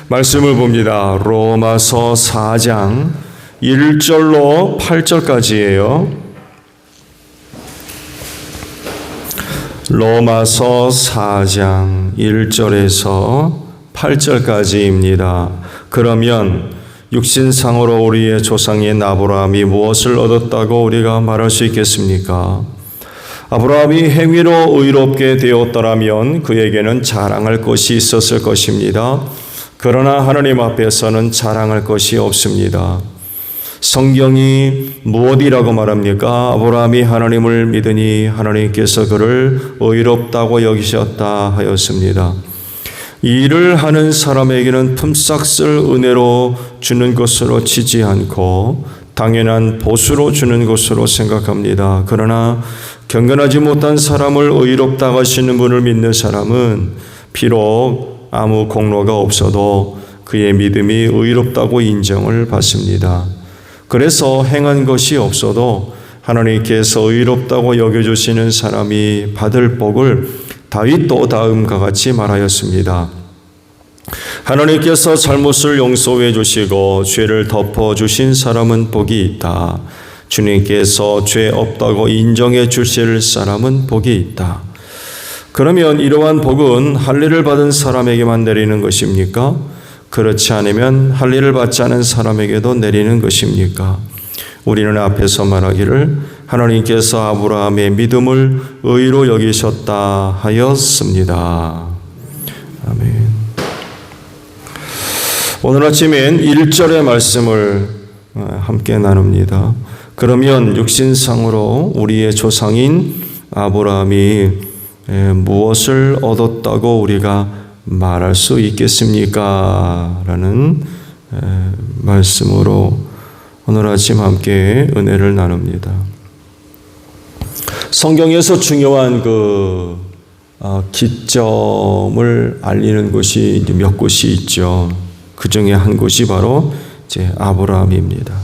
말씀을 봅니다. 로마서 4장 1절로 8절까지예요. 로마서 4장 1절에서 8절까지입니다. 그러면 육신상으로 우리의 조상인 아브라함이 무엇을 얻었다고 우리가 말할 수 있겠습니까? 아브라함이 행위로 의롭게 되었더라면 그에게는 자랑할 것이 있었을 것입니다. 그러나 하나님 앞에서는 자랑할 것이 없습니다. 성경이 무엇이라고 말합니까? 아브라함이 하나님을 믿으니 하나님께서 그를 의롭다고 여기셨다 하였습니다. 이 일을 하는 사람에게는 품삯을 은혜로 주는 것으로 치지 않고 당연한 보수로 주는 것으로 생각합니다. 그러나 경건하지 못한 사람을 의롭다고 하시는 분을 믿는 사람은 비록 아무 공로가 없어도 그의 믿음이 의롭다고 인정을 받습니다. 그래서 행한 것이 없어도 하나님께서 의롭다고 여겨주시는 사람이 받을 복을 다윗도 다음과 같이 말하였습니다. 하나님께서 잘못을 용서해 주시고 죄를 덮어 주신 사람은 복이 있다. 주님께서 죄 없다고 인정해 주실 사람은 복이 있다. 그러면 이러한 복은 할례를 받은 사람에게만 내리는 것입니까? 그렇지 않으면 할례를 받지 않은 사람에게도 내리는 것입니까? 우리는 앞에서 말하기를 하나님께서 아브라함의 믿음을 의로 여기셨다 하였습니다. 아멘. 오늘 아침엔 1절의 말씀을 함께 나눕니다. 그러면 육신상으로 우리의 조상인 아브라함이 무엇을 얻었다고 우리가 말할 수 있겠습니까? 라는 말씀으로 오늘 아침 함께 은혜를 나눕니다. 성경에서 중요한 기점을 알리는 곳이 몇 곳이 있죠. 그 중에 한 곳이 바로 이제 아브라함입니다.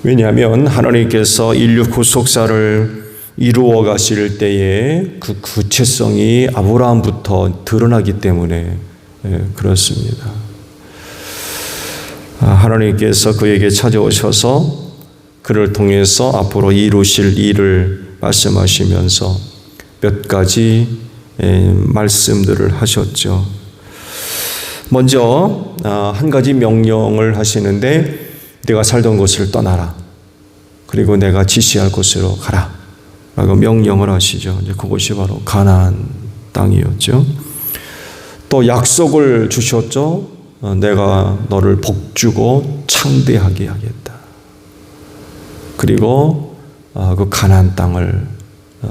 왜냐하면 하나님께서 인류 구속사를 이루어 가실 때에 그 구체성이 아브라함부터 드러나기 때문에 그렇습니다. 하나님께서 그에게 찾아오셔서 그를 통해서 앞으로 이루실 일을 말씀하시면서 몇 가지 말씀들을 하셨죠. 먼저 한 가지 명령을 하시는데 내가 살던 곳을 떠나라. 그리고 내가 지시할 곳으로 가라. 라고 명령을 하시죠. 이제 그곳이 바로 가나안 땅이었죠. 또 약속을 주셨죠. 내가 너를 복주고 창대하게 하겠다. 그리고 그 가나안 땅을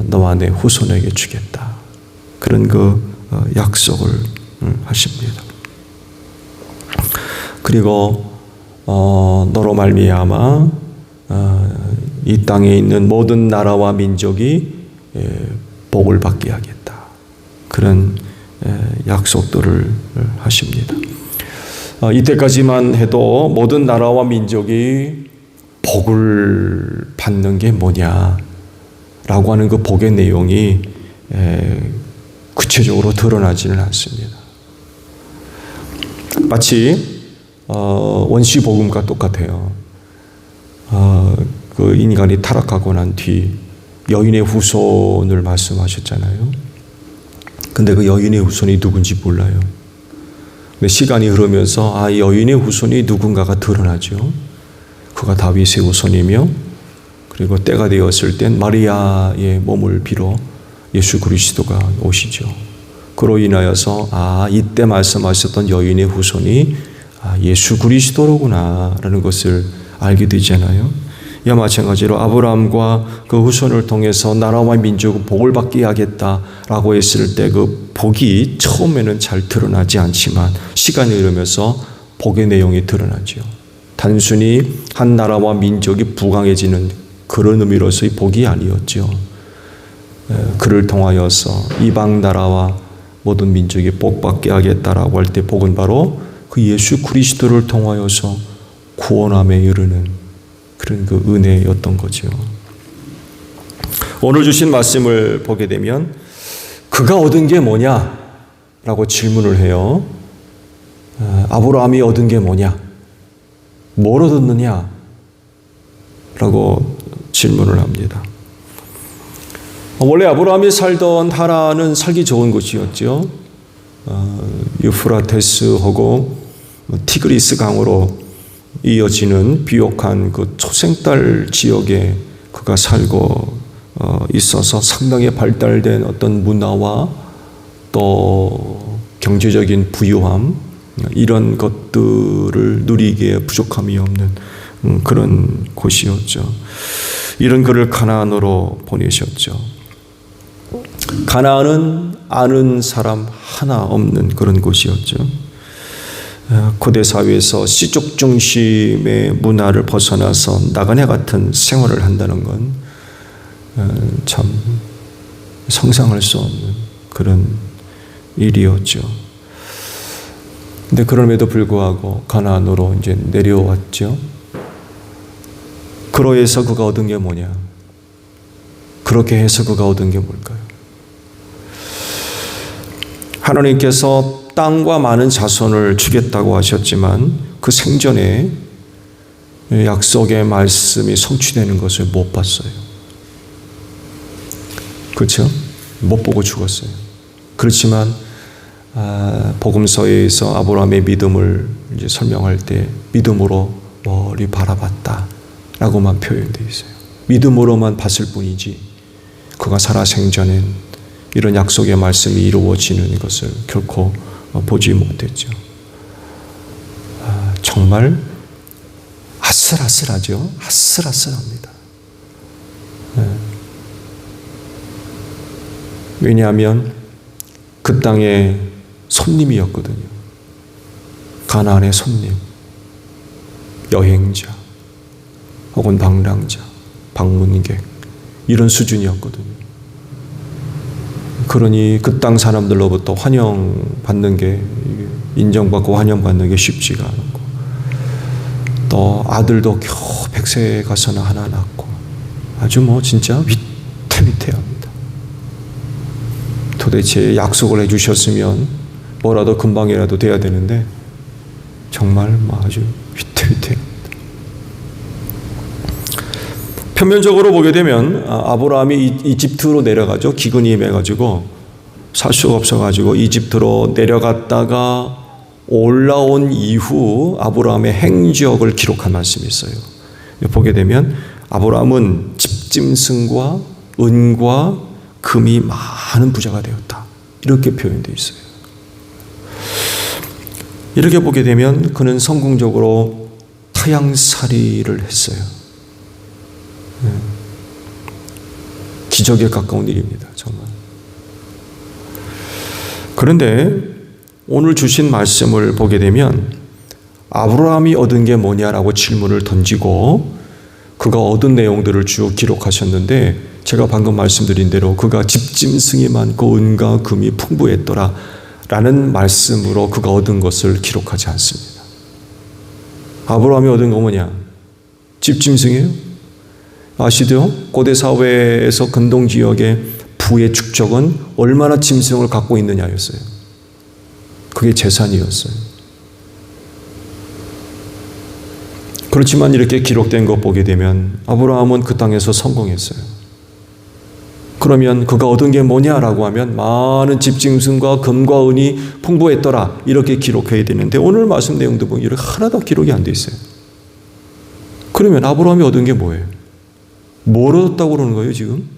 너와 내 후손에게 주겠다. 그런 그 약속을 하십니다. 그리고 너로 말미암아 이 땅에 있는 모든 나라와 민족이 복을 받게 하겠다. 그런 약속들을 하십니다. 이때까지만 해도 모든 나라와 민족이 복을 받는 게 뭐냐라고 하는 그 복의 내용이 구체적으로 드러나지는 않습니다. 마치 원시복음과 똑같아요. 그 인간이 타락하고 난 뒤 여인의 후손을 말씀하셨잖아요. 근데 그 여인의 후손이 누군지 몰라요. 근데 시간이 흐르면서 이 여인의 후손이 누군가가 드러나죠. 그가 다윗의 후손이며 그리고 때가 되었을 땐 마리아의 몸을 빌어 예수 그리스도가 오시죠. 그로 인하여서 이때 말씀하셨던 여인의 후손이 예수 그리스도로구나 라는 것을 알게 되잖아요. 이와 마찬가지로 아브라함과 그 후손을 통해서 나라와 민족은 복을 받게 하겠다라고 했을 때 그 복이 처음에는 잘 드러나지 않지만 시간이 흐르면서 복의 내용이 드러나죠. 단순히 한 나라와 민족이 부강해지는 그런 의미로서의 복이 아니었죠. 그를 통하여서 이방 나라와 모든 민족이 복받게 하겠다라고 할 때 복은 바로 그 예수 그리스도를 통하여서 구원함에 이르는 그런 그 은혜였던 거죠. 오늘 주신 말씀을 보게 되면 그가 얻은 게 뭐냐? 라고 질문을 해요. 아브라함이 얻은 게 뭐냐? 뭘 얻었느냐? 라고 질문을 합니다. 원래 아브라함이 살던 하란은 살기 좋은 곳이었죠. 유프라테스하고 티그리스 강으로 이어지는 비옥한 그 초생달 지역에 그가 살고 있어서 상당히 발달된 어떤 문화와 또 경제적인 부유함, 이런 것들을 누리기에 부족함이 없는 그런 곳이었죠. 이런 그를 가나안으로 보내셨죠. 가나안은 아는 사람 하나 없는 그런 곳이었죠. 고대 사회에서 시족 중심의 문화를 벗어나서 나그네 같은 생활을 한다는 건 참 상상할 수 없는 그런 일이었죠. 근데 그럼에도 불구하고 가나안으로 이제 내려왔죠. 그러해서 그가 얻은 게 뭐냐? 그렇게 해서 그가 얻은 게 뭘까요? 하나님께서 땅과 많은 자손을 주겠다고 하셨지만 그 생전에 약속의 말씀이 성취되는 것을 못 봤어요. 그렇죠? 못 보고 죽었어요. 그렇지만 복음서에서 아브라함의 믿음을 이제 설명할 때 믿음으로 멀리 바라봤다라고만 표현되어 있어요. 믿음으로만 봤을 뿐이지 그가 살아생전엔 이런 약속의 말씀이 이루어지는 것을 결코 보지 못했죠. 정말 아슬아슬하죠. 아슬아슬합니다. 왜냐하면 그 땅의 손님이었거든요. 가나안의 손님, 여행자, 혹은 방랑자, 방문객, 이런 수준이었거든요. 그러니 그 땅 사람들로부터 환영받는 게, 인정받고 환영받는 게 쉽지가 않고, 또 아들도 겨우 100세에 가서는 하나 낳고, 아주 진짜 위태위태합니다. 도대체 약속을 해주셨으면 뭐라도 금방이라도 돼야 되는데 정말 아주 위태위태합니다. 표면적으로 보게 되면 아브라함이 이집트로 내려가죠. 기근이 임해가지고 살 수가 없어가지고 이집트로 내려갔다가 올라온 이후 아브라함의 행적을 기록한 말씀이 있어요. 보게 되면 아브라함은 집짐승과 은과 금이 많은 부자가 되었다. 이렇게 표현되어 있어요. 이렇게 보게 되면 그는 성공적으로 타향살이를 했어요. 기적에 가까운 일입니다. 정말. 그런데 오늘 주신 말씀을 보게 되면 아브라함이 얻은 게 뭐냐라고 질문을 던지고 그가 얻은 내용들을 쭉 기록하셨는데 제가 방금 말씀드린 대로 그가 집짐승이 많고 은과 금이 풍부했더라 라는 말씀으로 그가 얻은 것을 기록하지 않습니다. 아브라함이 얻은 거 뭐냐? 집짐승이에요? 아시죠? 고대 사회에서 근동 지역의 부의 축적은 얼마나 짐승을 갖고 있느냐였어요. 그게 재산이었어요. 그렇지만 이렇게 기록된 것 보게 되면 아브라함은 그 땅에서 성공했어요. 그러면 그가 얻은 게 뭐냐라고 하면 많은 집짐승과 금과 은이 풍부했더라 이렇게 기록해야 되는데 오늘 말씀 내용도 보면 이렇게 하나도 기록이 안 돼 있어요. 그러면 아브라함이 얻은 게 뭐예요? 뭘 얻었다고 그러는 거예요 지금?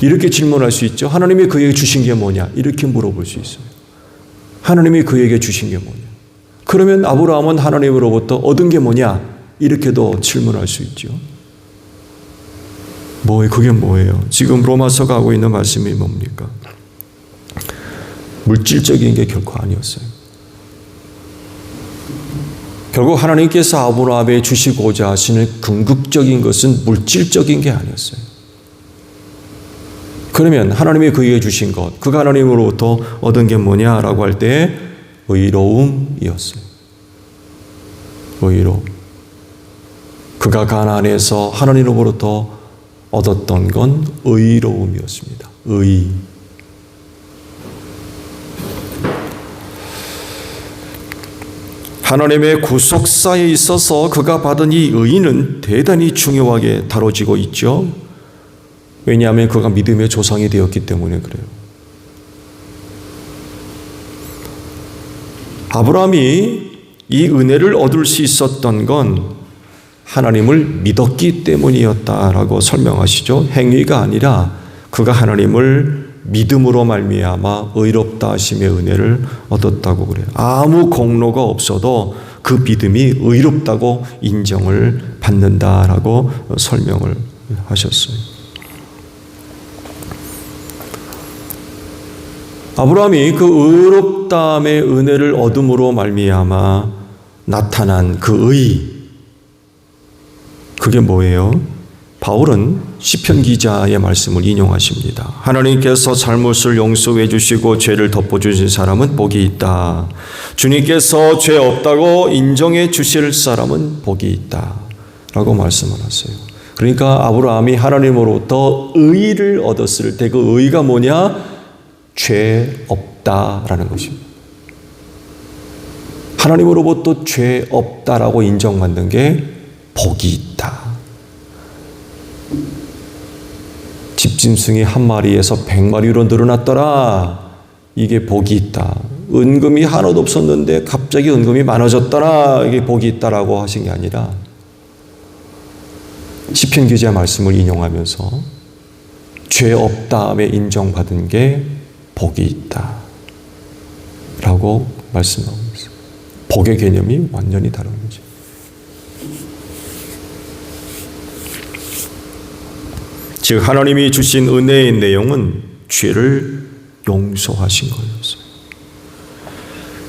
이렇게 질문할 수 있죠. 하나님이 그에게 주신 게 뭐냐? 이렇게 물어볼 수 있어요. 하나님이 그에게 주신 게 뭐냐? 그러면 아브라함은 하나님으로부터 얻은 게 뭐냐? 이렇게도 질문할 수 있죠. 그게 뭐예요? 지금 로마서가 하고 있는 말씀이 뭡니까? 물질적인 게 결코 아니었어요. 결국 하나님께서 아브라함에 주시고자 하시는 궁극적인 것은 물질적인 게 아니었어요. 그러면 하나님이 그에게 주신 것, 그가 하나님으로부터 얻은 게 뭐냐라고 할 때 의로움이었어요. 의로움. 그가 가나안에서 하나님으로부터 얻었던 건 의로움이었습니다. 의. 하나님의 구속사에 있어서 그가 받은 이 의의는 대단히 중요하게 다뤄지고 있죠. 왜냐하면 그가 믿음의 조상이 되었기 때문에 그래요. 아브라함이 이 은혜를 얻을 수 있었던 건 하나님을 믿었기 때문이었다라고 설명하시죠. 행위가 아니라 그가 하나님을 믿음으로 말미암아 의롭다 하심의 은혜를 얻었다고 그래요. 아무 공로가 없어도 그 믿음이 의롭다고 인정을 받는다라고 설명을 하셨어요. 아브라함이 그 의롭다함의 은혜를 얻음으로 말미암아 나타난 그 의, 그게 뭐예요? 바울은 시편 기자의 말씀을 인용하십니다. 하나님께서 잘못을 용서해 주시고 죄를 덮어주신 사람은 복이 있다. 주님께서 죄 없다고 인정해 주실 사람은 복이 있다. 라고 말씀을 하세요. 그러니까 아브라함이 하나님으로부터 의를 얻었을 때 그 의가 뭐냐? 죄 없다라는 것입니다. 하나님으로부터 죄 없다라고 인정받는 게 복이 있다. 집짐승이 한 마리에서 100마리로 늘어났더라. 이게 복이 있다. 은금이 하나도 없었는데 갑자기 은금이 많아졌더라. 이게 복이 있다라고 하신 게 아니라 시편 기자의 말씀을 인용하면서 죄 없다에 인정받은 게 복이 있다. 라고 말씀하고 있어요. 복의 개념이 완전히 다른 거죠. 즉 하나님이 주신 은혜의 내용은 죄를 용서하신 거였어요.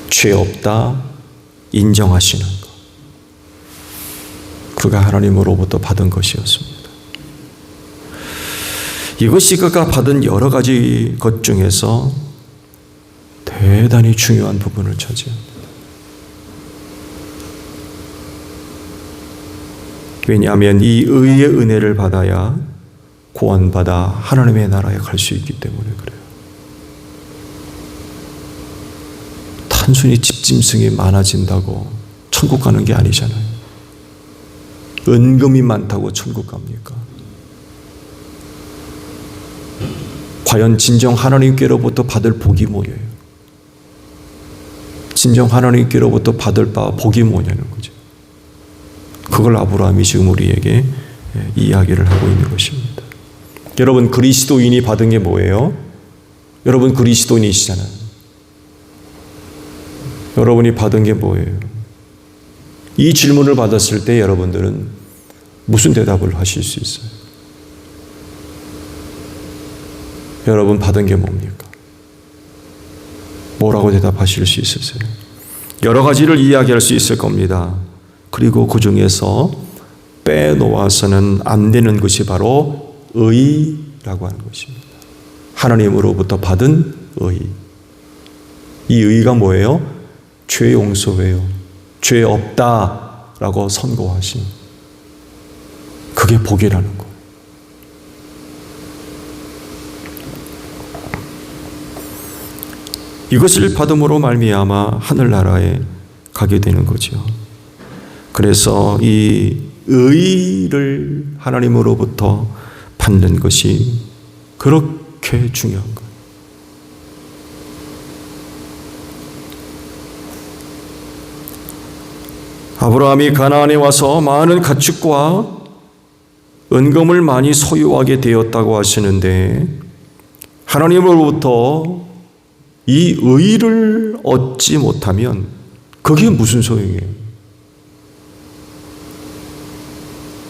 죄 없다 인정하시는 것. 그가 하나님으로부터 받은 것이었습니다. 이것이 그가 받은 여러 가지 것 중에서 대단히 중요한 부분을 차지합니다. 왜냐하면 이 의의 은혜를 받아야 구원받아 하나님의 나라에 갈 수 있기 때문에 그래요. 단순히 집짐승이 많아진다고 천국 가는 게 아니잖아요. 은금이 많다고 천국 갑니까? 과연 진정 하나님께로부터 받을 복이 뭐예요? 진정 하나님께로부터 받을 바 복이 뭐냐는 거죠. 그걸 아브라함이 지금 우리에게 이야기를 하고 있는 것입니다. 여러분 그리스도인이 받은 게 뭐예요? 여러분 그리스도인이시잖아요. 여러분이 받은 게 뭐예요? 이 질문을 받았을 때 여러분들은 무슨 대답을 하실 수 있어요? 여러분 받은 게 뭡니까? 뭐라고 대답하실 수 있으세요? 여러 가지를 이야기할 수 있을 겁니다. 그리고 그 중에서 빼놓아서는 안 되는 것이 바로 의라고 하는 것입니다. 하나님으로부터 받은 의. 이 의가 뭐예요? 죄 용서예요. 죄 없다라고 선고하신. 그게 복이라는 거예요. 이것을 받음으로 말미암아 하늘나라에 가게 되는 거죠. 그래서 이 의를 하나님으로부터 받는 것이 그렇게 중요한 거예요. 아브라함이 가나안에 와서 많은 가축과 은금을 많이 소유하게 되었다고 하시는데 하나님으로부터 이 의를 얻지 못하면 그게 무슨 소용이에요?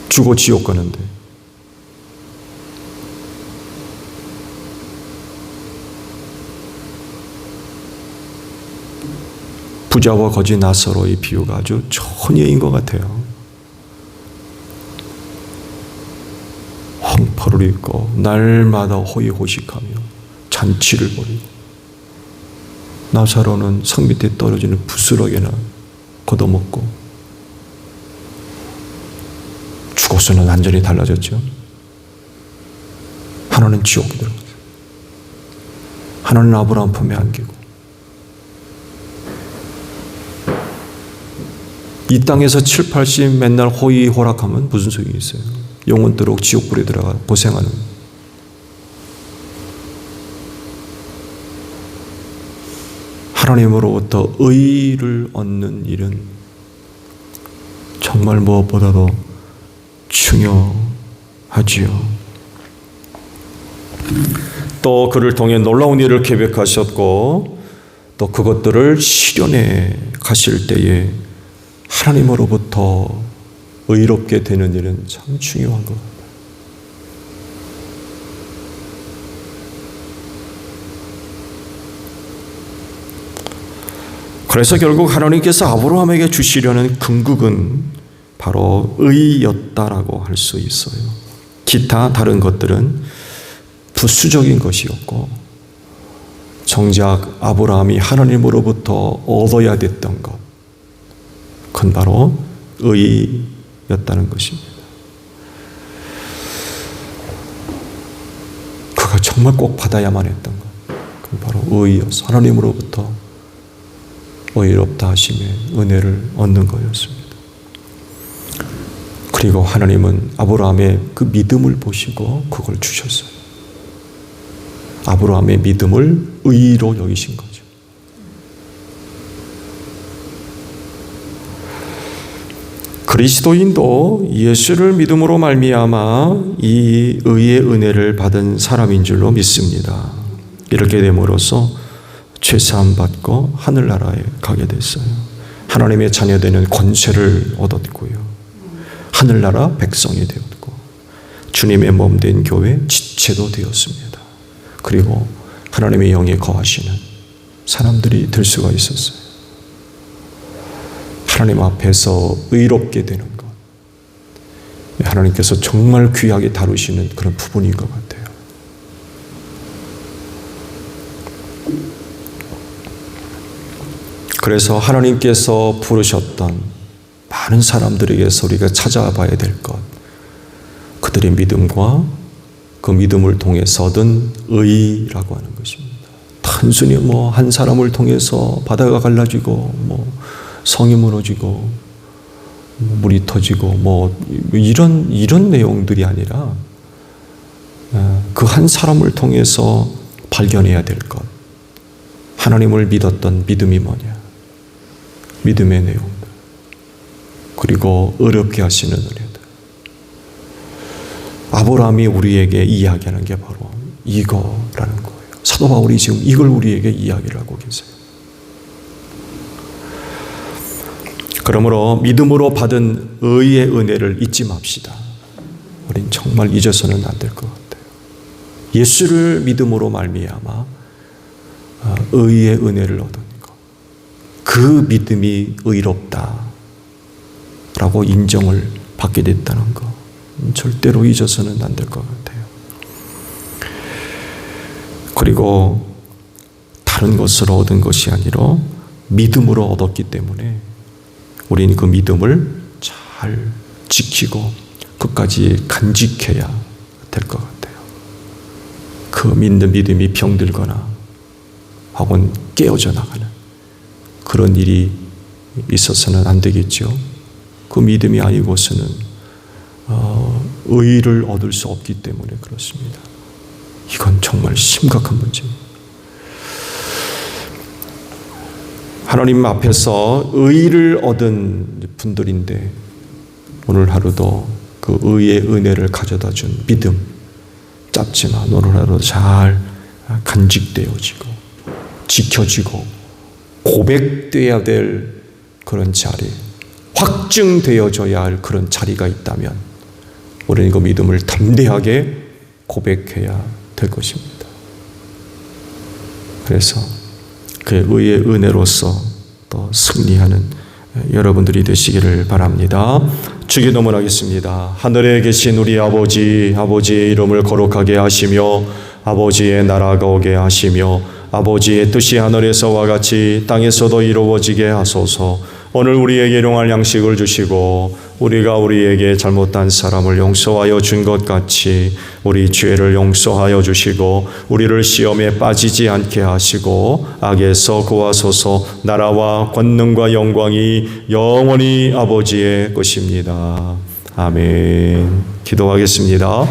죽어 지옥 가는데. 부자와 거지 나사로의 비유가 아주 좋은 예인 것 같아요. 황포를 입고 날마다 호의호식하며 잔치를 벌이고 나사로는 성 밑에 떨어지는 부스러기나 걷어먹고 죽어서는 완전히 달라졌죠. 하나는 지옥에 들어갔어요. 하나는 아브라함 품에 안기고 이 땅에서 7, 80 맨날 호의호락하면 무슨 소용이 있어요? 영원토록 지옥불에 들어가 고생하는. 하나님으로부터 의를 얻는 일은 정말 무엇보다도 중요하지요. 또 그를 통해 놀라운 일을 계획하셨고 또 그것들을 실현해 가실 때에 하나님으로부터 의롭게 되는 일은 참 중요한 것 같아요. 그래서 결국 하나님께서 아브라함에게 주시려는 궁극은 바로 의였다라고 할 수 있어요. 기타 다른 것들은 부수적인 것이었고 정작 아브라함이 하나님으로부터 얻어야 됐던 것, 그건 바로 의였다는 것입니다. 그가 정말 꼭 받아야만 했던 것, 그건 바로 의였어. 하나님으로부터 의롭다 하심의 은혜를 얻는 거였습니다. 그리고 하나님은 아브라함의 그 믿음을 보시고 그걸 주셨어요. 아브라함의 믿음을 의로 여기신 거죠. 그리스도인도 예수를 믿음으로 말미암아 이 의의 은혜를 받은 사람인 줄로 믿습니다. 이렇게 됨으로써 죄사함 받고 하늘나라에 가게 됐어요. 하나님의 자녀되는 권세를 얻었고요. 하늘나라 백성이 되었고 주님의 몸된 교회 지체도 되었습니다. 그리고 하나님의 영에 거하시는 사람들이 될 수가 있었어요. 하나님 앞에서 의롭게 되는 것, 하나님께서 정말 귀하게 다루시는 그런 부분인 것 같아요. 그래서 하나님께서 부르셨던 많은 사람들에게서 우리가 찾아봐야 될 것, 그들의 믿음과 그 믿음을 통해서 얻은 의라고 하는 것입니다. 단순히 한 사람을 통해서 바다가 갈라지고 성이 무너지고 물이 터지고 이런 내용들이 아니라 그 한 사람을 통해서 발견해야 될 것, 하나님을 믿었던 믿음이 뭐냐, 믿음의 내용들, 그리고 어렵게 하시는 은혜들. 아브라함이 우리에게 이야기하는 게 바로 이거라는 거예요. 사도 바울이 지금 이걸 우리에게 이야기를 하고 계세요. 그러므로 믿음으로 받은 의의 은혜를 잊지 맙시다. 우린 정말 잊어서는 안 될 것 같아요. 예수를 믿음으로 말미암아 의의 은혜를 얻은 것, 그 믿음이 의롭다라고 인정을 받게 됐다는 것, 절대로 잊어서는 안 될 것 같아요. 그리고 다른 것으로 얻은 것이 아니라 믿음으로 얻었기 때문에 우리는 그 믿음을 잘 지키고 끝까지 간직해야 될 것 같아요. 그 믿는 믿음이 병들거나 혹은 깨어져 나가는 그런 일이 있어서는 안 되겠죠. 그 믿음이 아니고서는 의를 얻을 수 없기 때문에 그렇습니다. 이건 정말 심각한 문제입니다. 하나님 앞에서 의를 얻은 분들인데 오늘 하루도 그 의의 은혜를 가져다 준 믿음 짧지만 오늘 하루 잘 간직되어지고 지켜지고 고백되어야 될 그런 자리, 확증되어져야 할 그런 자리가 있다면 우리는 그 믿음을 담대하게 고백해야 될 것입니다. 그래서 그 의의 은혜로서 또 승리하는 여러분들이 되시기를 바랍니다. 주기도문 하겠습니다. 하늘에 계신 우리 아버지, 아버지의 이름을 거룩하게 하시며 아버지의 나라가 오게 하시며 아버지의 뜻이 하늘에서와 같이 땅에서도 이루어지게 하소서. 오늘 우리에게 일용할 양식을 주시고 우리가 우리에게 잘못한 사람을 용서하여 준 것 같이 우리 죄를 용서하여 주시고 우리를 시험에 빠지지 않게 하시고 악에서 구하소서. 나라와 권능과 영광이 영원히 아버지의 것입니다. 아멘. 기도하겠습니다.